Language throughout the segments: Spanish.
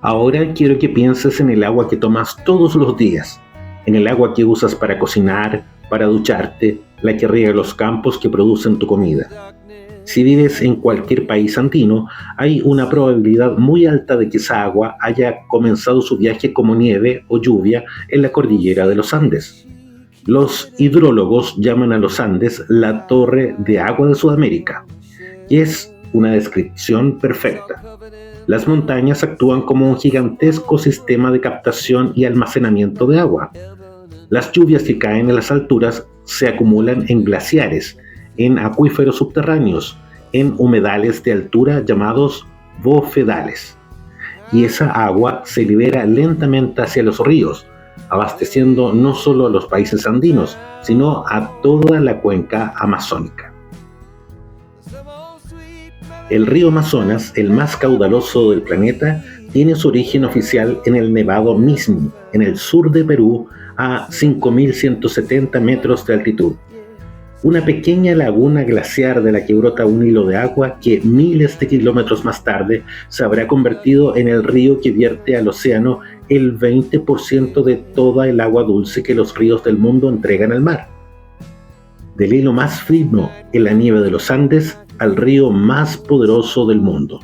Ahora quiero que pienses en el agua que tomas todos los días, en el agua que usas para cocinar, para ducharte, la que riega los campos que producen tu comida. Si vives en cualquier país andino, hay una probabilidad muy alta de que esa agua haya comenzado su viaje como nieve o lluvia en la cordillera de los Andes. Los hidrólogos llaman a los Andes la torre de agua de Sudamérica, y es una descripción perfecta. Las montañas actúan como un gigantesco sistema de captación y almacenamiento de agua. Las lluvias que caen en las alturas se acumulan en glaciares, en acuíferos subterráneos, en humedales de altura llamados bofedales. Y esa agua se libera lentamente hacia los ríos, abasteciendo no solo a los países andinos, sino a toda la cuenca amazónica. El río Amazonas, el más caudaloso del planeta, tiene su origen oficial en el Nevado Mismi, en el sur de Perú, a 5.170 metros de altitud. Una pequeña laguna glaciar de la que brota un hilo de agua que miles de kilómetros más tarde se habrá convertido en el río que vierte al océano el 20% de toda el agua dulce que los ríos del mundo entregan al mar. Del hilo más fino en la nieve de los Andes al río más poderoso del mundo.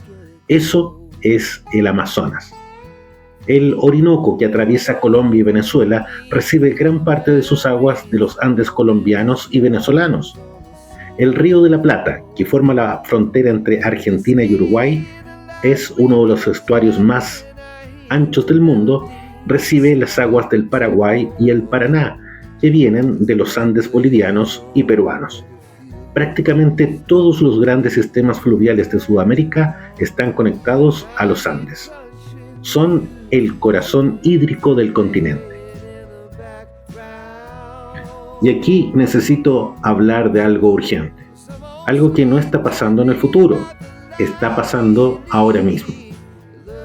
Eso es el Amazonas. El Orinoco, que atraviesa Colombia y Venezuela, recibe gran parte de sus aguas de los Andes colombianos y venezolanos. El Río de la Plata, que forma la frontera entre Argentina y Uruguay, es uno de los estuarios más anchos del mundo, recibe las aguas del Paraguay y el Paraná, que vienen de los Andes bolivianos y peruanos. Prácticamente todos los grandes sistemas fluviales de Sudamérica están conectados a los Andes. Son el corazón hídrico del continente. Y aquí necesito hablar de algo urgente, algo que no está pasando en el futuro, está pasando ahora mismo.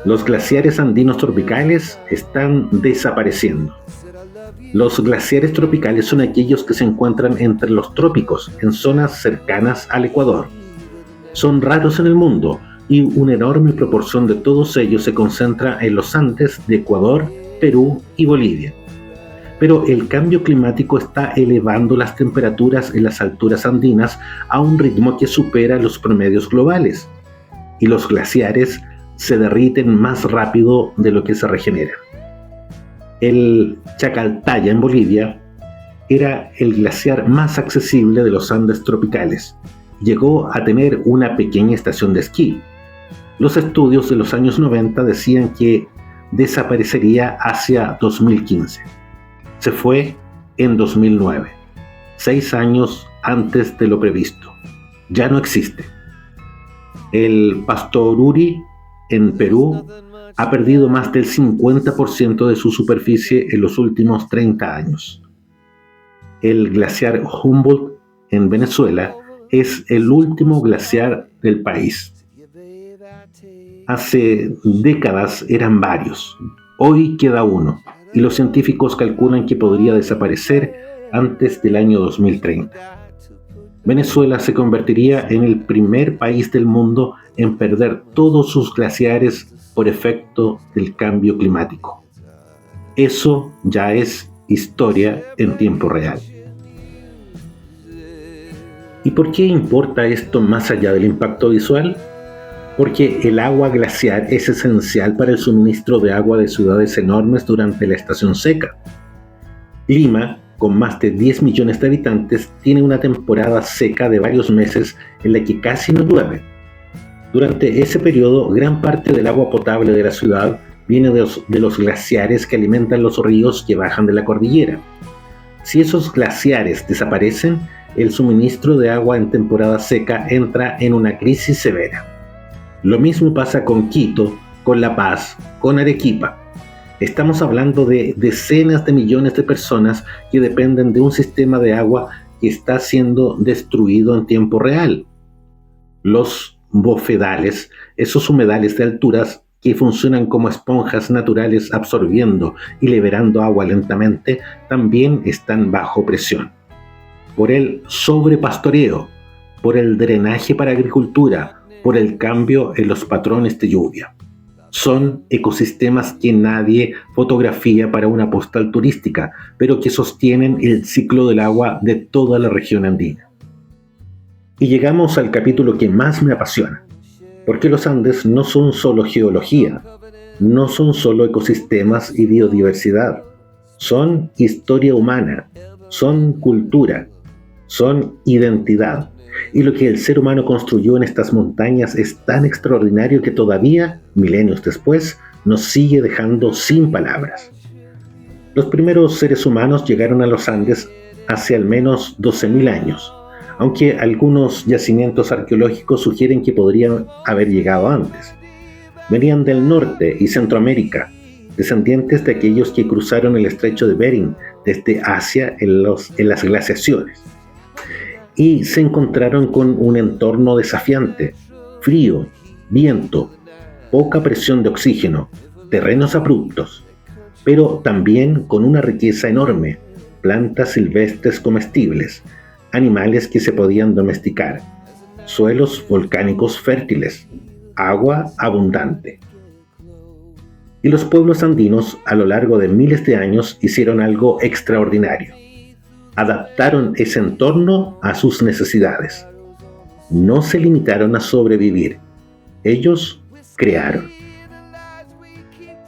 Los glaciares andinos tropicales están desapareciendo. Los glaciares tropicales son aquellos que se encuentran entre los trópicos, en zonas cercanas al Ecuador. Son raros en el mundo y una enorme proporción de todos ellos se concentra en los Andes de Ecuador, Perú y Bolivia. Pero el cambio climático está elevando las temperaturas en las alturas andinas a un ritmo que supera los promedios globales, y los glaciares se derriten más rápido de lo que se regeneran. El Chacaltaya en Bolivia era el glaciar más accesible de los Andes tropicales. Llegó a tener una pequeña estación de esquí. Los estudios de los años 90 decían que desaparecería hacia 2015. Se fue en 2009, 6 años antes de lo previsto. Ya no existe. El Pastoruri en Perú ha perdido más del 50% de su superficie en los últimos 30 años. El glaciar Humboldt en Venezuela es el último glaciar del país. Hace décadas eran varios, hoy queda uno, y los científicos calculan que podría desaparecer antes del año 2030. Venezuela se convertiría en el primer país del mundo en perder todos sus glaciares por efecto del cambio climático. Eso ya es historia en tiempo real. ¿Y por qué importa esto más allá del impacto visual? Porque el agua glaciar es esencial para el suministro de agua de ciudades enormes durante la estación seca. Lima, con más de 10 millones de habitantes, tiene una temporada seca de varios meses en la que casi no llueve. Durante ese periodo, gran parte del agua potable de la ciudad viene de los glaciares que alimentan los ríos que bajan de la cordillera. Si esos glaciares desaparecen, el suministro de agua en temporada seca entra en una crisis severa. Lo mismo pasa con Quito, con La Paz, con Arequipa. Estamos hablando de decenas de millones de personas que dependen de un sistema de agua que está siendo destruido en tiempo real. Los bofedales, esos humedales de alturas que funcionan como esponjas naturales absorbiendo y liberando agua lentamente, también están bajo presión. Por el sobrepastoreo, por el drenaje para agricultura, por el cambio en los patrones de lluvia. Son ecosistemas que nadie fotografía para una postal turística, pero que sostienen el ciclo del agua de toda la región andina. Y llegamos al capítulo que más me apasiona, porque los Andes no son solo geología, no son solo ecosistemas y biodiversidad, son historia humana, son cultura, son identidad. Y lo que el ser humano construyó en estas montañas es tan extraordinario que todavía, milenios después, nos sigue dejando sin palabras. Los primeros seres humanos llegaron a los Andes hace al menos 12.000 años, aunque algunos yacimientos arqueológicos sugieren que podrían haber llegado antes. Venían del norte y Centroamérica, descendientes de aquellos que cruzaron el estrecho de Bering desde Asia en las glaciaciones. Y se encontraron con un entorno desafiante, frío, viento, poca presión de oxígeno, terrenos abruptos, pero también con una riqueza enorme, plantas silvestres comestibles, animales que se podían domesticar, suelos volcánicos fértiles, agua abundante. Y los pueblos andinos a lo largo de miles de años hicieron algo extraordinario. Adaptaron ese entorno a sus necesidades. No se limitaron a sobrevivir. Ellos crearon.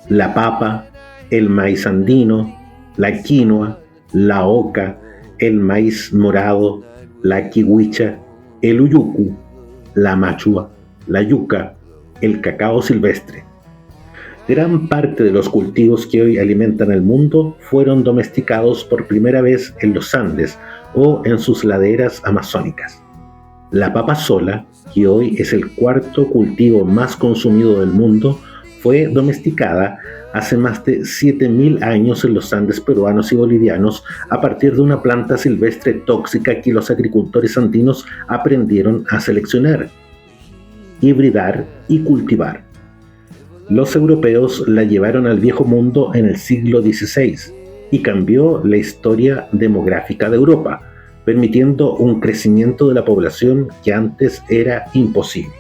La papa, el maíz andino, la quinoa, la oca, el maíz morado, la kiwicha, el uyucu, la machua, la yuca, el cacao silvestre. Gran parte de los cultivos que hoy alimentan al mundo fueron domesticados por primera vez en los Andes o en sus laderas amazónicas. La papa sola, que hoy es el cuarto cultivo más consumido del mundo, fue domesticada hace más de 7.000 años en los Andes peruanos y bolivianos a partir de una planta silvestre tóxica que los agricultores andinos aprendieron a seleccionar, hibridar y cultivar. Los europeos la llevaron al viejo mundo en el siglo XVI y cambió la historia demográfica de Europa, permitiendo un crecimiento de la población que antes era imposible.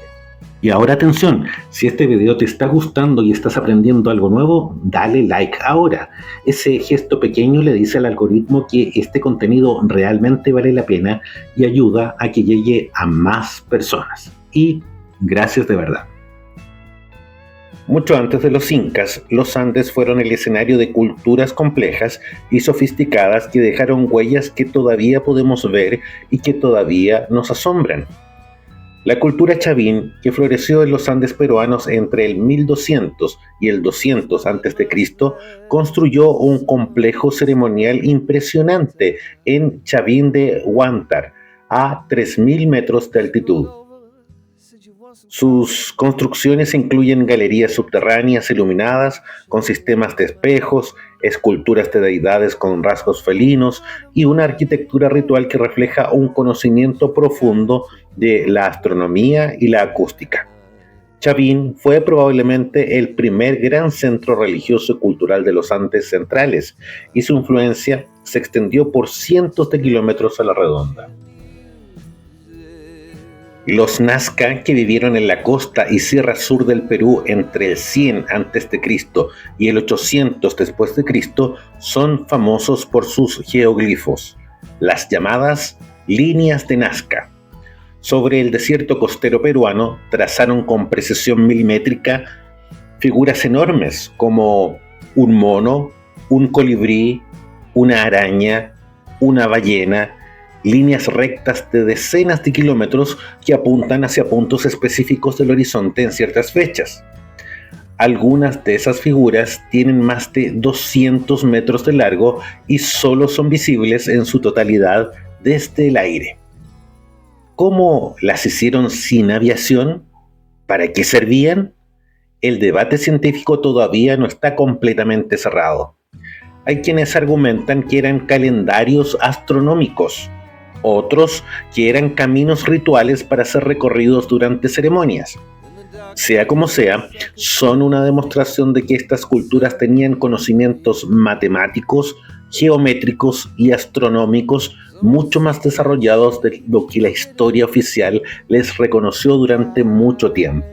Y ahora atención, si este video te está gustando y estás aprendiendo algo nuevo, dale like ahora. Ese gesto pequeño le dice al algoritmo que este contenido realmente vale la pena y ayuda a que llegue a más personas. Y gracias de verdad. Mucho antes de los incas, los Andes fueron el escenario de culturas complejas y sofisticadas que dejaron huellas que todavía podemos ver y que todavía nos asombran. La cultura chavín, que floreció en los Andes peruanos entre el 1200 y el 200 a.C., construyó un complejo ceremonial impresionante en Chavín de Huántar, a 3.000 metros de altitud. Sus construcciones incluyen galerías subterráneas iluminadas con sistemas de espejos, esculturas de deidades con rasgos felinos y una arquitectura ritual que refleja un conocimiento profundo de la astronomía y la acústica. Chavín fue probablemente el primer gran centro religioso y cultural de los Andes centrales y su influencia se extendió por cientos de kilómetros a la redonda. Los Nazca, que vivieron en la costa y sierra sur del Perú entre el 100 a.C. y el 800 después de Cristo, son famosos por sus geoglifos, las llamadas líneas de Nazca. Sobre el desierto costero peruano trazaron con precisión milimétrica figuras enormes como un mono, un colibrí, una araña, una ballena, líneas rectas de decenas de kilómetros que apuntan hacia puntos específicos del horizonte en ciertas fechas. Algunas de esas figuras tienen más de 200 metros de largo y solo son visibles en su totalidad desde el aire. ¿Cómo las hicieron sin aviación? ¿Para qué servían? El debate científico todavía no está completamente cerrado. Hay quienes argumentan que eran calendarios astronómicos, otros que eran caminos rituales para ser recorridos durante ceremonias. Sea como sea, son una demostración de que estas culturas tenían conocimientos matemáticos, geométricos y astronómicos mucho más desarrollados de lo que la historia oficial les reconoció durante mucho tiempo.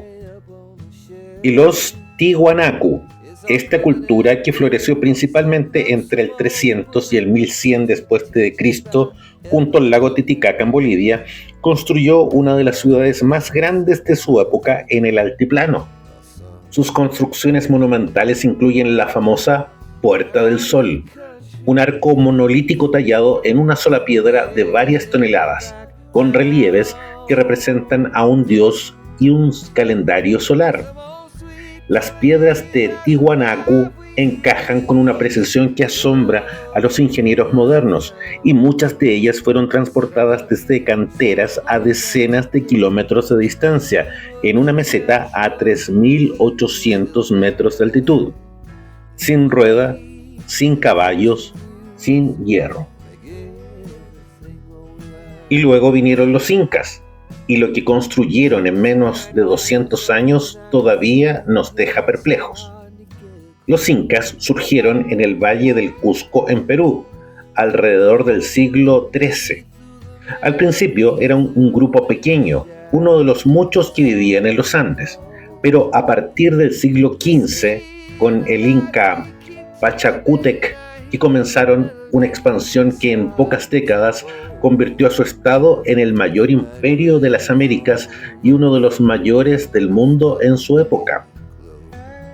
Y los Tiwanaku, esta cultura que floreció principalmente entre el 300 y el 1100 después de Cristo, junto al lago Titicaca en Bolivia, construyó una de las ciudades más grandes de su época en el altiplano. Sus construcciones monumentales incluyen la famosa Puerta del Sol, un arco monolítico tallado en una sola piedra de varias toneladas, con relieves que representan a un dios y un calendario solar. Las piedras de Tiwanaku encajan con una precisión que asombra a los ingenieros modernos, y muchas de ellas fueron transportadas desde canteras a decenas de kilómetros de distancia, en una meseta a 3.800 metros de altitud, sin rueda, sin caballos, sin hierro. Y luego vinieron los incas, y lo que construyeron en menos de 200 años todavía nos deja perplejos. Los incas surgieron en el Valle del Cusco, en Perú, alrededor del siglo XIII. Al principio era un grupo pequeño, uno de los muchos que vivían en los Andes, pero a partir del siglo XV, con el inca Pachacútec, que comenzaron una expansión que en pocas décadas convirtió a su estado en el mayor imperio de las Américas y uno de los mayores del mundo en su época.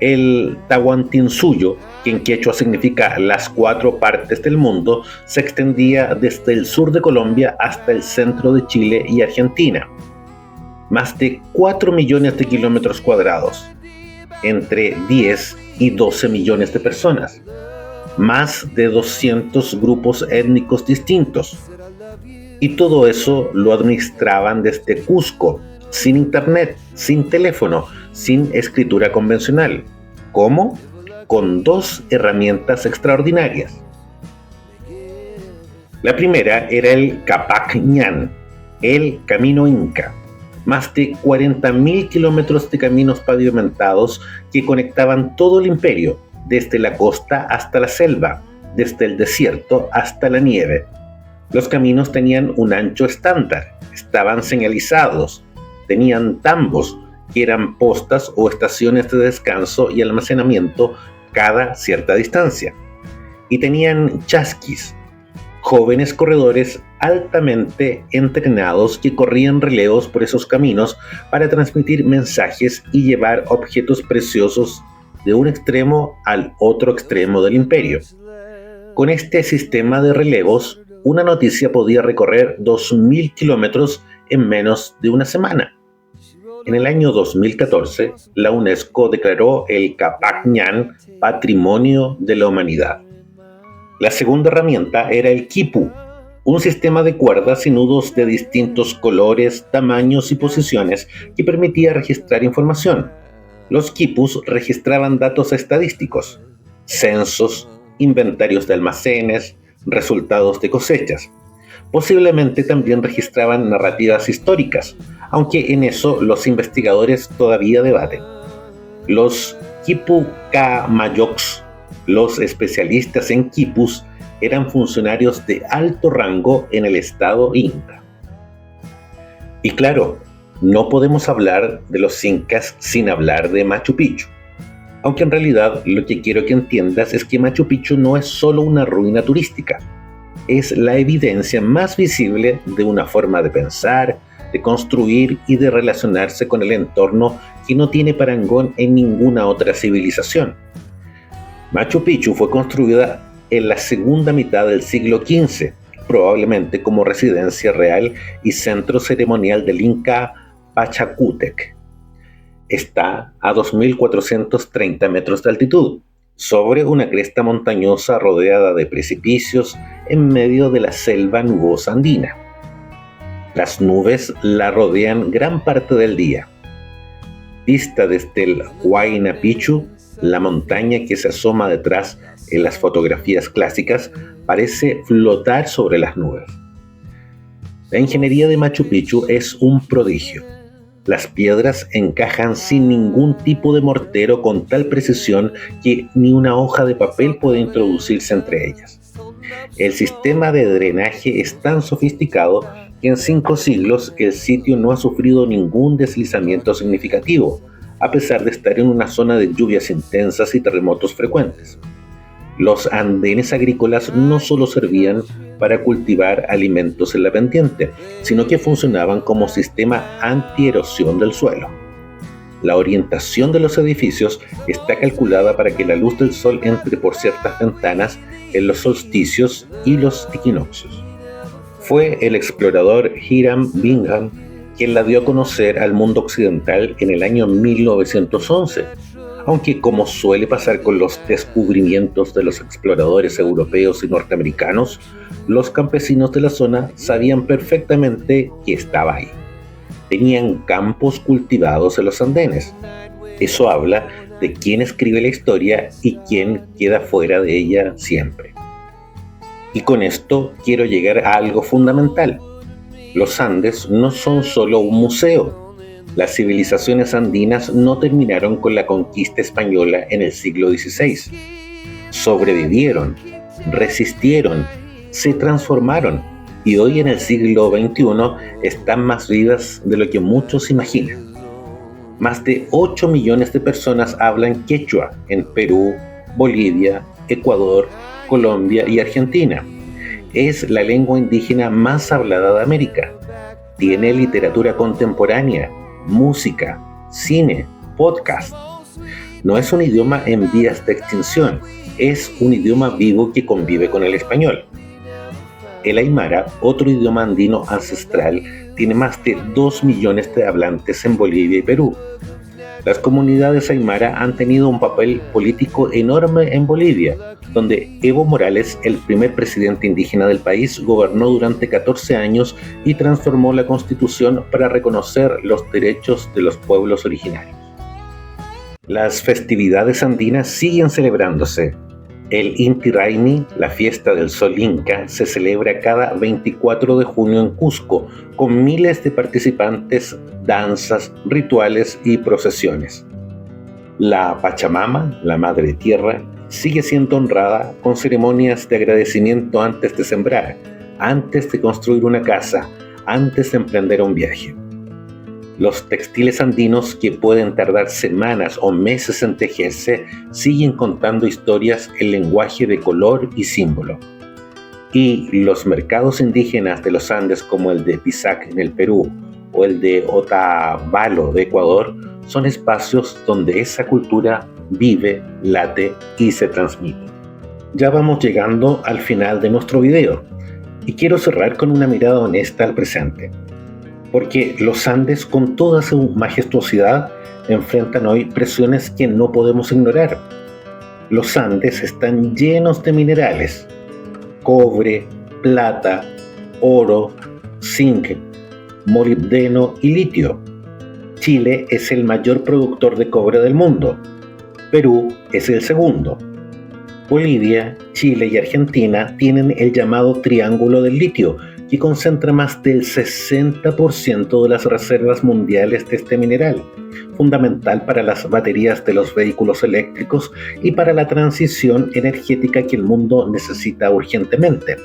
El Tahuantinsuyo, que en quechua significa las cuatro partes del mundo, se extendía desde el sur de Colombia hasta el centro de Chile y Argentina. Más de 4 millones de kilómetros cuadrados, entre 10 y 12 millones de personas, más de 200 grupos étnicos distintos. Y todo eso lo administraban desde Cusco, sin internet, sin teléfono, sin escritura convencional. ¿Cómo? Con dos herramientas extraordinarias. La primera era el Capac Ñan, el camino inca. Más de 40.000 kilómetros de caminos pavimentados que conectaban todo el imperio, desde la costa hasta la selva, desde el desierto hasta la nieve. Los caminos tenían un ancho estándar, estaban señalizados, tenían tambos, que eran postas o estaciones de descanso y almacenamiento cada cierta distancia. Y tenían chasquis, jóvenes corredores altamente entrenados que corrían relevos por esos caminos para transmitir mensajes y llevar objetos preciosos de un extremo al otro extremo del imperio. Con este sistema de relevos, una noticia podía recorrer 2.000 kilómetros en menos de una semana. En el año 2014, la UNESCO declaró el Capac Ñan Patrimonio de la Humanidad. La segunda herramienta era el quipu, un sistema de cuerdas y nudos de distintos colores, tamaños y posiciones que permitía registrar información. Los quipus registraban datos estadísticos, censos, inventarios de almacenes, resultados de cosechas. Posiblemente también registraban narrativas históricas, aunque en eso los investigadores todavía debaten. Los quipucamayocs, los especialistas en quipus, eran funcionarios de alto rango en el estado inca. Y claro, no podemos hablar de los incas sin hablar de Machu Picchu. Aunque en realidad lo que quiero que entiendas es que Machu Picchu no es solo una ruina turística. Es la evidencia más visible de una forma de pensar, de construir y de relacionarse con el entorno que no tiene parangón en ninguna otra civilización. Machu Picchu fue construida en la segunda mitad del siglo XV, probablemente como residencia real y centro ceremonial del Inca Pachacútec. Está a 2.430 metros de altitud, sobre una cresta montañosa rodeada de precipicios en medio de la selva nubosa andina. Las nubes la rodean gran parte del día. Vista desde el Huayna Picchu, la montaña que se asoma detrás en las fotografías clásicas parece flotar sobre las nubes. La ingeniería de Machu Picchu es un prodigio. Las piedras encajan sin ningún tipo de mortero con tal precisión que ni una hoja de papel puede introducirse entre ellas. El sistema de drenaje es tan sofisticado que en 5 siglos el sitio no ha sufrido ningún deslizamiento significativo, a pesar de estar en una zona de lluvias intensas y terremotos frecuentes. Los andenes agrícolas no solo servían para cultivar alimentos en la pendiente, sino que funcionaban como sistema antierosión del suelo. La orientación de los edificios está calculada para que la luz del sol entre por ciertas ventanas en los solsticios y los equinoccios. Fue el explorador Hiram Bingham quien la dio a conocer al mundo occidental en el año 1911, aunque como suele pasar con los descubrimientos de los exploradores europeos y norteamericanos, los campesinos de la zona sabían perfectamente que estaba ahí. Tenían campos cultivados en los andenes. Eso habla de quién escribe la historia y quién queda fuera de ella siempre. Y con esto quiero llegar a algo fundamental. Los Andes no son solo un museo. Las civilizaciones andinas no terminaron con la conquista española en el siglo XVI. Sobrevivieron, resistieron, se transformaron y hoy en el siglo XXI están más vivas de lo que muchos imaginan. Más de 8 millones de personas hablan quechua en Perú, Bolivia, Ecuador, Colombia y Argentina. Es la lengua indígena más hablada de América. Tiene literatura contemporánea, música, cine, podcast. No es un idioma en vías de extinción, es un idioma vivo que convive con el español. El aymara, otro idioma andino ancestral, tiene más de 2 millones de hablantes en Bolivia y Perú. Las comunidades aymara han tenido un papel político enorme en Bolivia, donde Evo Morales, el primer presidente indígena del país, gobernó durante 14 años y transformó la constitución para reconocer los derechos de los pueblos originarios. Las festividades andinas siguen celebrándose. El Inti Raymi, la fiesta del sol inca, se celebra cada 24 de junio en Cusco, con miles de participantes, danzas, rituales y procesiones. La Pachamama, la Madre Tierra, sigue siendo honrada con ceremonias de agradecimiento antes de sembrar, antes de construir una casa, antes de emprender un viaje. Los textiles andinos, que pueden tardar semanas o meses en tejerse, siguen contando historias en lenguaje de color y símbolo. Y los mercados indígenas de los Andes, como el de Pisac en el Perú o el de Otavalo de Ecuador, son espacios donde esa cultura vive, late y se transmite. Ya vamos llegando al final de nuestro video y quiero cerrar con una mirada honesta al presente. Porque los Andes, con toda su majestuosidad, enfrentan hoy presiones que no podemos ignorar. Los Andes están llenos de minerales: cobre, plata, oro, zinc, molibdeno y litio. Chile es el mayor productor de cobre del mundo. Perú es el segundo. Bolivia, Chile y Argentina tienen el llamado Triángulo del Litio, que concentra más del 60% de las reservas mundiales de este mineral, fundamental para las baterías de los vehículos eléctricos y para la transición energética que el mundo necesita urgentemente.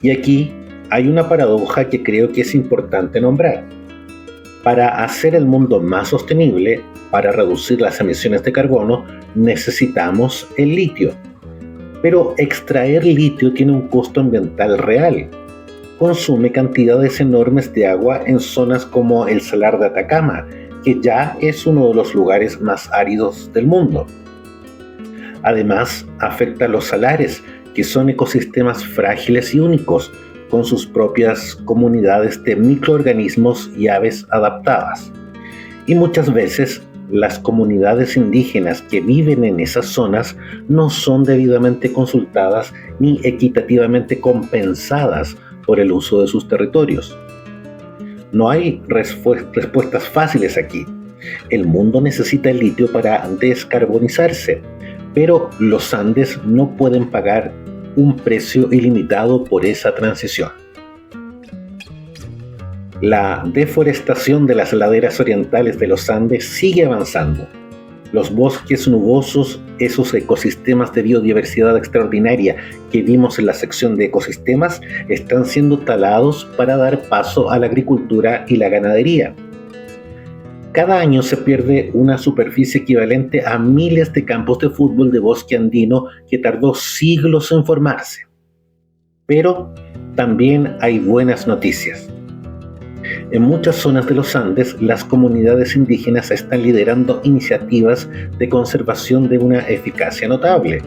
Y aquí hay una paradoja que creo que es importante nombrar. Para hacer el mundo más sostenible, para reducir las emisiones de carbono, necesitamos el litio. Pero extraer litio tiene un costo ambiental real. Consume cantidades enormes de agua en zonas como el Salar de Atacama, que ya es uno de los lugares más áridos del mundo. Además, afecta a los salares, que son ecosistemas frágiles y únicos, con sus propias comunidades de microorganismos y aves adaptadas. Y muchas veces, las comunidades indígenas que viven en esas zonas no son debidamente consultadas ni equitativamente compensadas por el uso de sus territorios. No hay respuestas fáciles aquí. El mundo necesita el litio para descarbonizarse, pero los Andes no pueden pagar un precio ilimitado por esa transición. La deforestación de las laderas orientales de los Andes sigue avanzando. Los bosques nubosos, esos ecosistemas de biodiversidad extraordinaria que vimos en la sección de ecosistemas, están siendo talados para dar paso a la agricultura y la ganadería. Cada año se pierde una superficie equivalente a miles de campos de fútbol de bosque andino que tardó siglos en formarse. Pero también hay buenas noticias. En muchas zonas de los Andes, las comunidades indígenas están liderando iniciativas de conservación de una eficacia notable.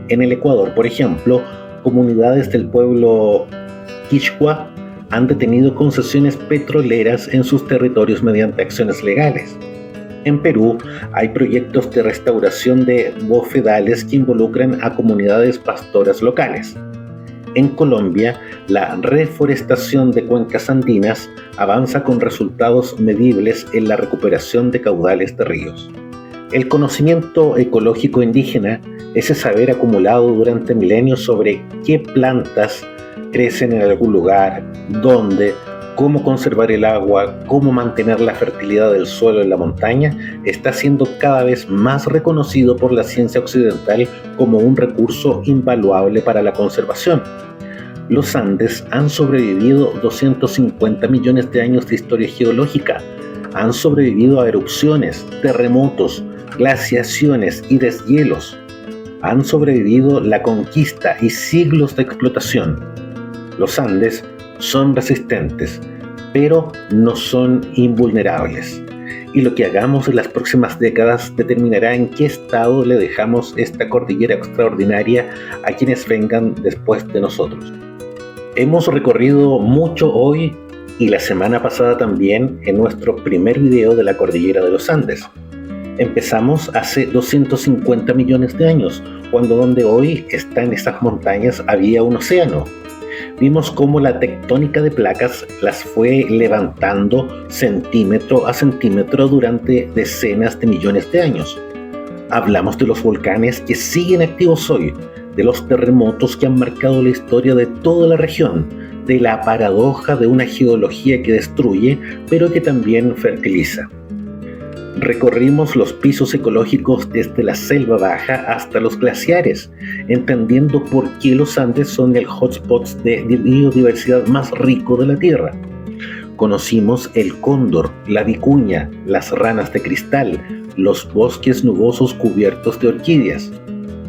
En el Ecuador, por ejemplo, comunidades del pueblo Quichua han detenido concesiones petroleras en sus territorios mediante acciones legales. En Perú hay proyectos de restauración de bofedales que involucran a comunidades pastoras locales. En Colombia, la reforestación de cuencas andinas avanza con resultados medibles en la recuperación de caudales de ríos. El conocimiento ecológico indígena es el saber acumulado durante milenios sobre qué plantas crecen en algún lugar, dónde, cómo conservar el agua, cómo mantener la fertilidad del suelo en la montaña, está siendo cada vez más reconocido por la ciencia occidental como un recurso invaluable para la conservación. Los Andes han sobrevivido 250 millones de años de historia geológica, han sobrevivido a erupciones, terremotos, glaciaciones y deshielos, han sobrevivido la conquista y siglos de explotación. Los Andes son resistentes, pero no son invulnerables. Y lo que hagamos en las próximas décadas determinará en qué estado le dejamos esta cordillera extraordinaria a quienes vengan después de nosotros. Hemos recorrido mucho hoy y la semana pasada también en nuestro primer video de la cordillera de los Andes. Empezamos hace 250 millones de años, cuando donde hoy están esas montañas había un océano. Vimos cómo la tectónica de placas las fue levantando centímetro a centímetro durante decenas de millones de años. Hablamos de los volcanes que siguen activos hoy, de los terremotos que han marcado la historia de toda la región, de la paradoja de una geología que destruye, pero que también fertiliza. Recorrimos los pisos ecológicos desde la selva baja hasta los glaciares, entendiendo por qué los Andes son el hotspot de biodiversidad más rico de la Tierra. Conocimos el cóndor, la vicuña, las ranas de cristal, los bosques nubosos cubiertos de orquídeas.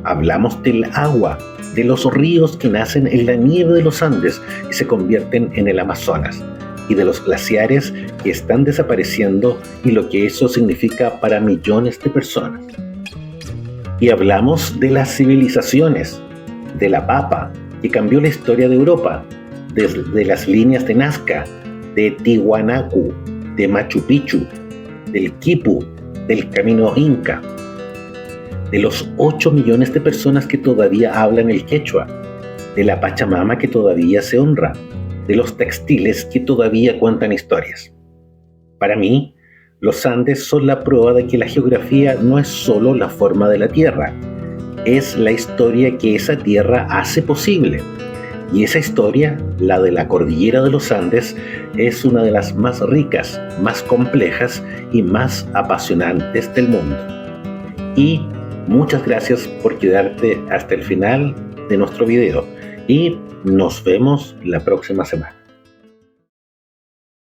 Hablamos del agua, de los ríos que nacen en la nieve de los Andes y se convierten en el Amazonas, y de los glaciares que están desapareciendo y lo que eso significa para millones de personas. Y hablamos de las civilizaciones, de la papa, que cambió la historia de Europa, desde las líneas de Nazca, de Tiwanaku, de Machu Picchu, del Quipu, del camino Inca, de los 8 millones de personas que todavía hablan el quechua, de la Pachamama que todavía se honra, de los textiles que todavía cuentan historias. Para mí, los Andes son la prueba de que la geografía no es solo la forma de la Tierra, es la historia que esa Tierra hace posible. Y esa historia, la de la cordillera de los Andes, es una de las más ricas, más complejas y más apasionantes del mundo. Y muchas gracias por quedarte hasta el final de nuestro video y nos vemos la próxima semana.